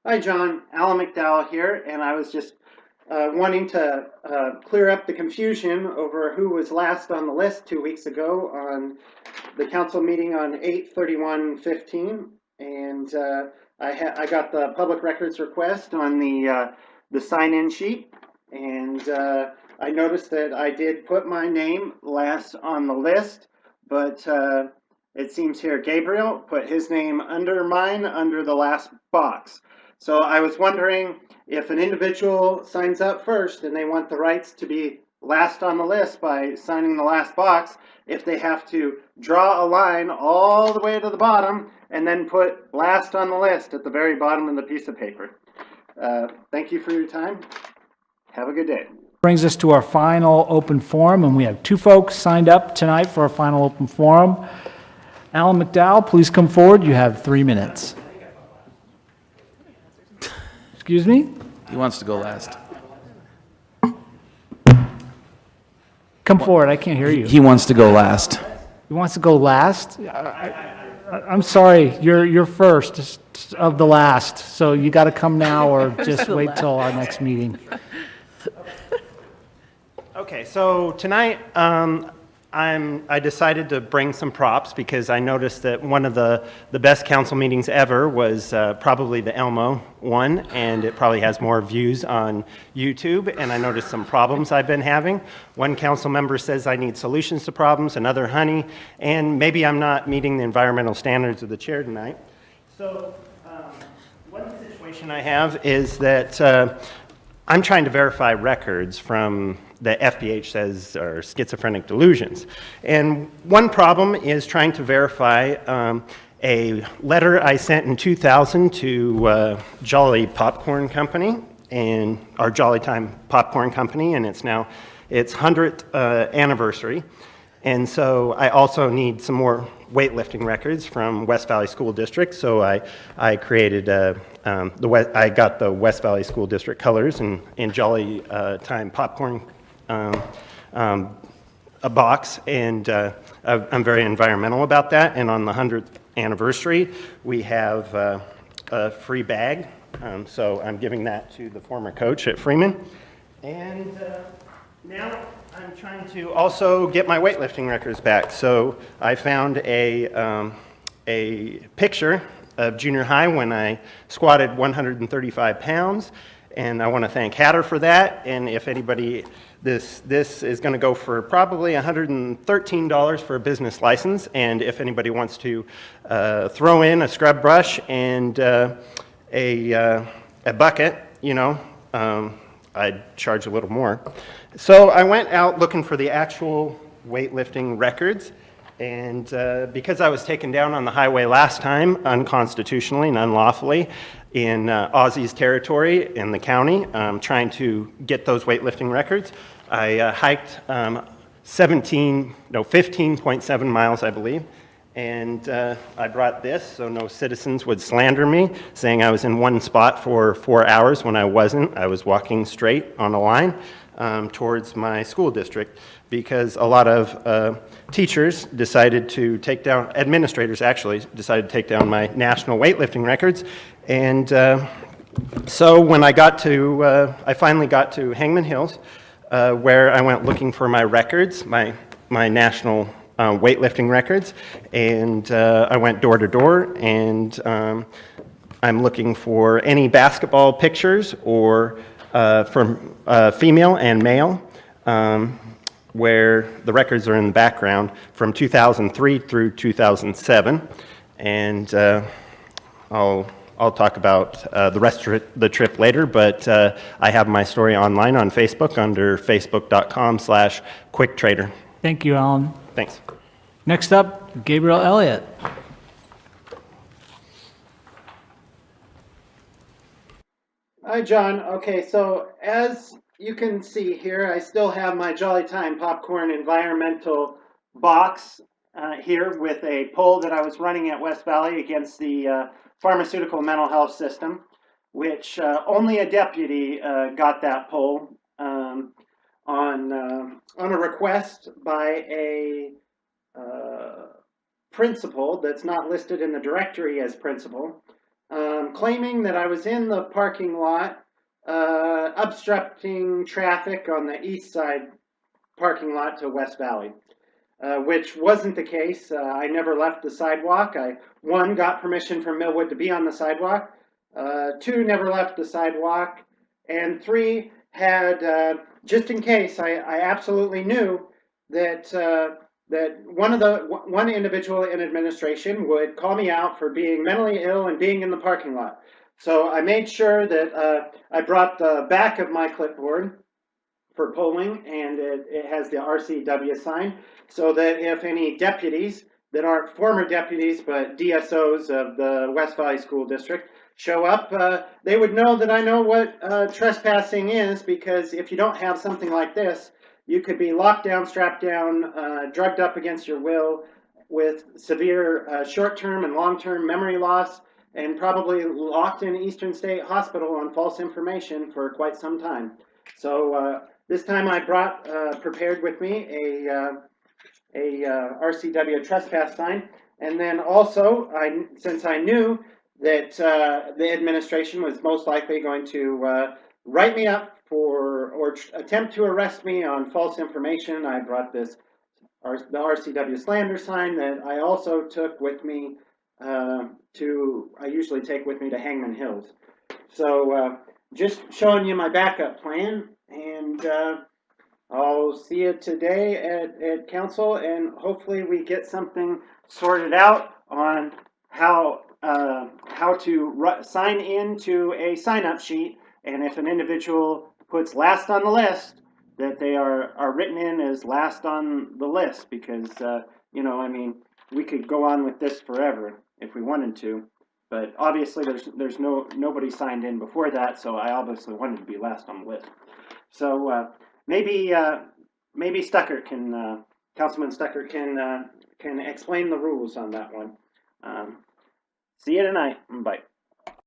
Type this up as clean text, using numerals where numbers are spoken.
Hi, John. Alan McDowell here, and I was just wanting to clear up the confusion over who was last on the list 2 weeks ago on the council meeting on 8/31/15, and I got the public records request on the sign-in sheet, and I noticed that I did put my name last on the list, but it seems here Gabriel put his name under mine under the last box. So I was wondering if an individual signs up first and they want the rights to be last on the list by signing the last box, if they have to draw a line all the way to the bottom and then put last on the list at the very bottom of the piece of paper. Thank you for your time. Have a good day. Brings us to our final open forum, and we have two folks signed up tonight for our final open forum. Alan McDowell, please come forward. You have 3 minutes. Excuse me? He wants to go last. Come forward. I can't hear you. He wants to go last. He wants to go last? I'm sorry. You're first of the last, so you got to come now or just wait till our next meeting. Okay, so tonight I decided to bring some props because I noticed that one of the best council meetings ever was probably the Elmo one, and it probably has more views on YouTube, and I noticed some problems I've been having. One council member says I need solutions to problems, another honey, and maybe I'm not meeting the environmental standards of the chair tonight. So one situation I have is that I'm trying to verify records from the FBH says are schizophrenic delusions. And one problem is trying to verify a letter I sent in 2000 to Jolly Popcorn Company, and our Jolly Time Popcorn Company, and it's now its 100th anniversary. And so I also need some more weightlifting records from West Valley School District, so I created I got the West Valley School District colors in Jolly Time Popcorn a box, and I'm very environmental about that. And on the 100th anniversary, we have a free bag, so I'm giving that to the former coach at Freeman. And now I'm trying to also get my weightlifting records back. So I found a picture of junior high when I squatted 135 pounds, and I want to thank Hatter for that. And if anybody, this is going to go for probably $113 for a business license, and if anybody wants to throw in a scrub brush and a bucket, you know, I'd charge a little more. So I went out looking for the actual weightlifting records, and because I was taken down on the highway last time unconstitutionally and unlawfully in Aussie's territory in the county, trying to get those weightlifting records, I hiked 15.7 miles, I believe, and I brought this so no citizens would slander me, saying I was in one spot for 4 hours when I wasn't. I was walking straight on a line towards my school district, because a lot of teachers decided to take down, administrators actually decided to take down my national weightlifting records. And so when I got to, I finally got to Hangman Hills, where I went looking for my records, my national weightlifting records, and I went door to door, and I'm looking for any basketball pictures or from female and male, where the records are in the background from 2003 through 2007, and I'll talk about the rest of the trip later, but I have my story online on Facebook under facebook.com/quicktrader. Thank you, Alan. Thanks. Next up, Gabriel Elliott. Hi, John. Okay, so as you can see here, I still have my Jolly Time Popcorn environmental box here with a poll that I was running at West Valley against the pharmaceutical mental health system, which only a deputy got that poll on a request by a principal that's not listed in the directory as principal. claiming that I was in the parking lot, obstructing traffic on the east side parking lot to West Valley, which wasn't the case. I never left the sidewalk. One, got permission from Millwood to be on the sidewalk. Two, never left the sidewalk. And three, had, just in case, I absolutely knew that that one individual in administration would call me out for being mentally ill and being in the parking lot. So I made sure that I brought the back of my clipboard for polling, and it has the RCW sign, so that if any deputies that aren't former deputies but DSOs of the West Valley School District show up, they would know that I know what trespassing is, because if you don't have something like this, you could be locked down, strapped down, drugged up against your will, with severe short-term and long-term memory loss, and probably locked in Eastern State Hospital on false information for quite some time. So this time I brought prepared with me a RCW trespass sign, and then also, since I knew that the administration was most likely going to write me up for or attempt to arrest me on false information, I brought the RCW slander sign that I also took with me I usually take with me to Hangman Hills. So just showing you my backup plan, and I'll see you today at council, and hopefully we get something sorted out on how to sign into a sign-up sheet, and if an individual puts last on the list, that they are written in as last on the list, because you know, I mean, we could go on with this forever if we wanted to, but obviously there's nobody signed in before that, so I obviously wanted to be last on the list. So maybe Stuckert can, Councilman Stuckert can explain the rules on that one. See you tonight. Bye.